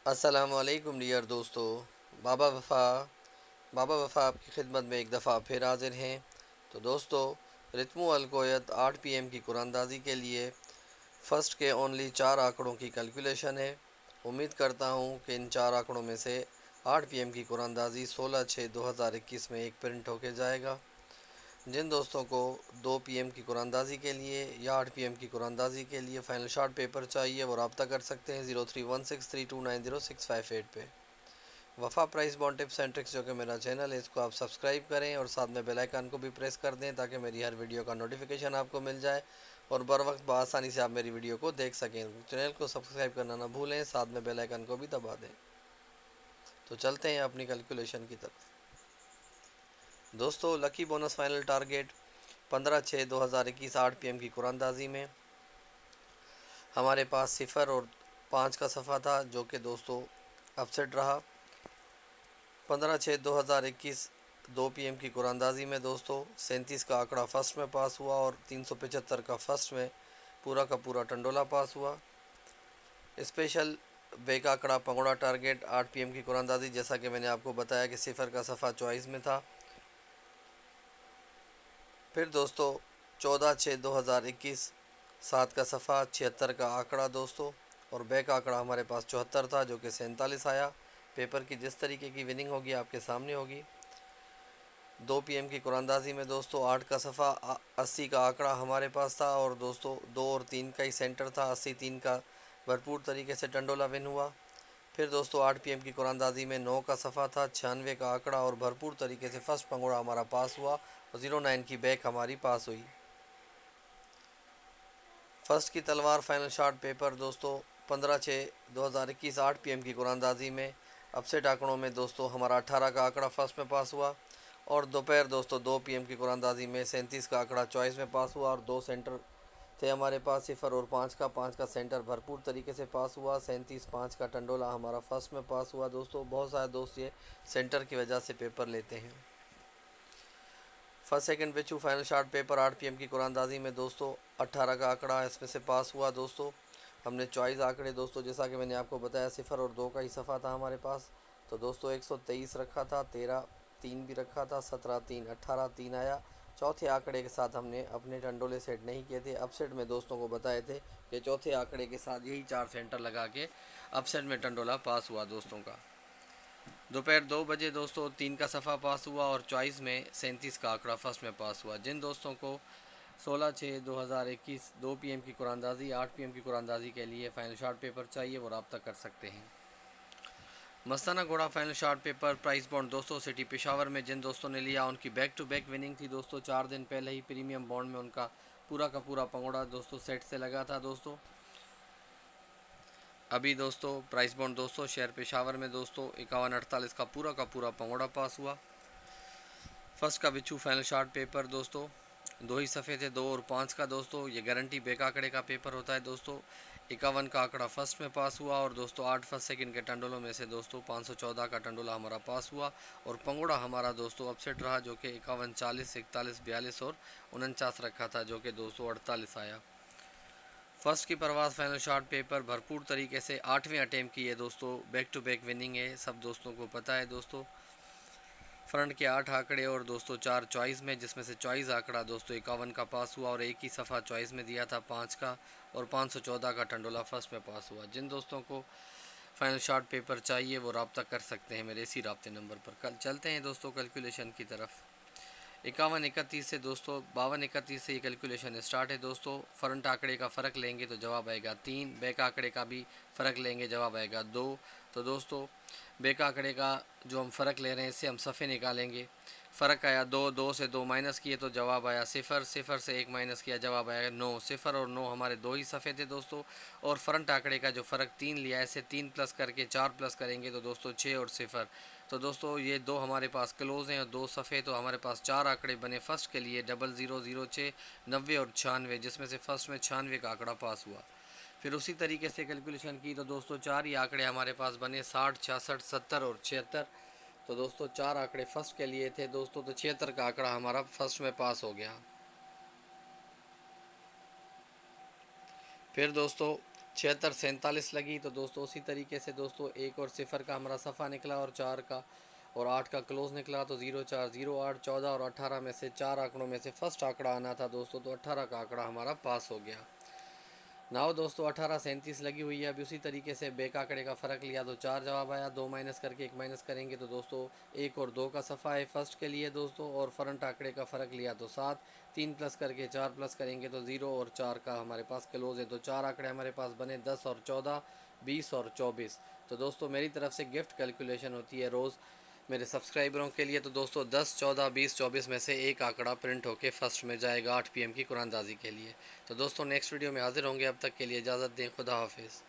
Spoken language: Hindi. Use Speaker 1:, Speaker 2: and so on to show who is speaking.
Speaker 1: अस्सलामुअलैकुम डियर दोस्तों। बाबा वफ़ा आपकी खिदमत में एक दफ़ा फिर हाजिर हैं। तो दोस्तों, रितमु अलकोयत 8 PM की कुरानदाजी के लिए फ़र्स्ट के ओनली 4 आंकड़ों की कैलकुलेशन है। उम्मीद करता हूँ कि इन 4 आंकड़ों में से 8 PM की कुरानदाजी 16/6/2021 में एक प्रिंट होके जाएगा। जिन दोस्तों को 2 PM की कुरानदाजी के लिए या 8 PM की कुरानदाजी के लिए फ़ाइनल शार्ट पेपर चाहिए वो रब्ता कर सकते हैं 0316329065 पे। Wafa prize bond tips and tricks जो कि मेरा चैनल है, इसको आप सब्सक्राइब करें और साथ में बेल आइकन को भी प्रेस कर दें ताकि मेरी हर वीडियो का नोटिफिकेशन आपको मिल जाए और बर वक्त बआसानी से आप मेरी वीडियो को देख सकें। चैनल को सब्सक्राइब करना ना भूलें, साथ में बेल आइकन को भी दबा दें। तो चलते हैं अपनी कैलकुलेशन की तरफ। दोस्तों, lucky bonus final target 15/6/2021 8 PM की कुरानदाजी में हमारे पास 0 और 5 का सफ़ा था, जो कि दोस्तों अपसेट रहा। 15/6/2021 2 PM की कुरानदाजी में दोस्तों 37 का आंकड़ा फर्स्ट में पास हुआ और 375 का फर्स्ट में पूरा का पूरा टंडोला पास हुआ। स्पेशल बे का आंकड़ा पंगोड़ा टारगेट 8 PM की कुरानदाजी, जैसा कि मैंने आपको बताया कि 0 का सफ़ा चॉइस में था। फिर दोस्तों 14/6/2021 7 का सफ़ा 76 का आंकड़ा दोस्तों, और बे का आंकड़ा हमारे पास 74 था, जो कि 47 आया। पेपर की जिस तरीके की विनिंग होगी आपके सामने होगी। 2 PM की कुरानदाजी में दोस्तों 8 का सफ़ा 80 का आंकड़ा हमारे पास था, और दोस्तों 2 और 3 का ही सेंटर था। 83 का भरपूर तरीके से टंडोला विन हुआ। फिर दोस्तों 8 PM की कुरानदाजी में 9 का सफ़ा था 96 का आंकड़ा, और भरपूर तरीके से फर्स्ट पंगोड़ा हमारा पास हुआ और 09 की बैक हमारी पास हुई। फर्स्ट की तलवार फाइनल शार्ट पेपर दोस्तों 15/6/2021 8 PM की कुरानदाजी में अपसेट आंकड़ों में दोस्तों हमारा 18 का आंकड़ा फर्स्ट में पास हुआ, और दोपहर दोस्तों 2 PM की कुरानदाजी में 37 का आंकड़ा चॉइस में पास हुआ, और दो सेंटर थे हमारे पास 0 और 5 का सेंटर भरपूर तरीके से पास हुआ। 37 5 का टंडोला हमारा फर्स्ट में पास हुआ दोस्तों। बहुत सारे दोस्त ये सेंटर की वजह से पेपर लेते हैं। फर्स्ट सेकंड बिच्छू फाइनल शार्ट पेपर 8 PM की कुरानदाजी में दोस्तों 18 का आंकड़ा इसमें से पास हुआ दोस्तों। हमने चॉइस आंकड़े दोस्तों, जैसा कि मैंने आपको बताया, 0 और 2 का ही सफ़ा था हमारे पास। तो दोस्तों 123 रखा था, 13 3 भी रखा था, 17 3 18 3 आया। चौथे आंकड़े के साथ हमने अपने टंडोले सेट नहीं किए थे। अपसेट में दोस्तों को बताए थे कि चौथे आंकड़े के साथ यही 4 सेंटर लगा के अपसेट में टंडोला पास हुआ दोस्तों का। दोपहर 2 बजे दोस्तों 3 का सफ़ा पास हुआ और चॉइस में 37 का आंकड़ा फर्स्ट में पास हुआ। जिन दोस्तों को 16/6/2021 2 PM की कुरानदाजी 8 PM की कुरानदाजी के लिए फ़ाइनल शार्ट पेपर चाहिए वो रब्ता कर सकते हैं। मस्ताना घोड़ा final short paper price bond दोस्तों सिटी पेशावर में जिन दोस्तों ने लिया उनकी बैक टू बैक विनिंग थी दोस्तों। 4 दिन पहले ही प्रीमियम बॉन्ड में उनका पूरा का पूरा पंगोड़ा दोस्तों सेट से लगा था दोस्तों। अभी दोस्तों प्राइस बॉन्ड दोस्तों शेयर पेशावर में दोस्तों 51/48 का पूरा पंगोड़ा पास हुआ। फर्स्ट का बिच्छू फाइनल शार्ट पेपर दोस्तों 2 ही सफ़े थे, 2 और 5 का दोस्तों। ये गारंटी बैक आंकड़े का पेपर होता है दोस्तों। 51 का आंकड़ा फर्स्ट में पास हुआ, और दोस्तों 8 फर्स्ट सेकंड के टंडोलों में से दोस्तों 514 का टंडोला हमारा पास हुआ, और पंगोड़ा हमारा दोस्तों अपसेट रहा, जो कि 51 40 41 42 और 49 रखा था, जो कि 248 आया। फर्स्ट की परवाज़ फाइनल शार्ट पेपर भरपूर तरीके से 8वें अटेम्प्ट की है दोस्तों। बैक टू बैक विनिंग है, सब दोस्तों को पता है दोस्तों। फ्रंट के 8 आंकड़े और दोस्तों 4 चॉइस में, जिसमें से चॉइस आंकड़ा दोस्तों 51 का पास हुआ, और एक ही सफ़ा चॉइस में दिया था 5 का, और 514 का टंडोला फर्स्ट में पास हुआ। जिन दोस्तों को फाइनल शार्ट पेपर चाहिए वो रब्ता कर सकते हैं मेरे इसी रब्ते नंबर पर। कल चलते हैं दोस्तों कैलकुलेशन की तरफ। 51 31 से दोस्तों 52 31 से ये कैलकुलेशन स्टार्ट है दोस्तों। फ्रंट आंकड़े का फ़र्क लेंगे तो जवाब आएगा 3, बैक आंकड़े का भी फ़र्क लेंगे जवाब आएगा 2। तो दोस्तों बैक आंकड़े का जो हम फ़र्क ले रहे हैं इससे हम सफ़े निकालेंगे। फ़र्क आया 2, 2 से 2 माइनस किए तो जवाब आया 0, 0 से 1 माइनस किया जवाब आया 9। 0 और 9 हमारे 2 ही सफ़े थे दोस्तों। और फ्रंट आंकड़े का जो फ़र्क 3 लिया है, इसे 3 प्लस करके 4 प्लस करेंगे तो दोस्तों 6 और 0। तो दोस्तों ये दो हमारे पास क्लोज हैं और 2 सफ़े, तो हमारे पास 4 आंकड़े बने फर्स्ट के लिए 0006 90 और 96, जिसमें से फर्स्ट में 96 का आंकड़ा पास हुआ। फिर उसी तरीके से कैलकुलेशन की तो दोस्तों 4 ही आंकड़े हमारे पास बने 60 66 70 और 76। तो दोस्तों 4 आंकड़े फर्स्ट के लिए थे दोस्तों, तो 76 का आंकड़ा हमारा फर्स्ट में पास हो गया। फिर दोस्तों 76 47 लगी। तो दोस्तों उसी तरीके से दोस्तों एक और सिफर का हमारा सफ़ा निकला और 4 का और 8 का क्लोज निकला। तो 0 4 0 8 14 और 18 में से 4 आंकड़ों में से फर्स्ट आंकड़ा आना था दोस्तों, तो 18 का आंकड़ा हमारा पास हो गया। नाव दोस्तों 18 37 लगी हुई है। अभी उसी तरीके से बेक आंकड़े का फ़र्क लिया तो 4 जवाब आया। 2 माइनस करके 1 माइनस करेंगे तो दोस्तों 1 और 2 का सफ़ा है फर्स्ट के लिए दोस्तों। और फ्रंट आंकड़े का फ़र्क लिया तो 7। 3 प्लस करके 4 प्लस करेंगे तो 0 और 4 का हमारे पास क्लोज है। तो 4 आंकड़े हमारे पास बने 10 और 14, 20 और 24। तो दोस्तों मेरी तरफ से गिफ्ट कैलकुलेशन होती है रोज़ मेरे सब्सक्राइबरों के लिए। तो दोस्तों 10 14 20 24 में से एक आंकड़ा प्रिंट होके फर्स्ट में जाएगा 8 PM की कुरानदाजी के लिए। तो दोस्तों नेक्स्ट वीडियो में हाजिर होंगे, अब तक के लिए इजाज़त दें। खुदा हाफिज़।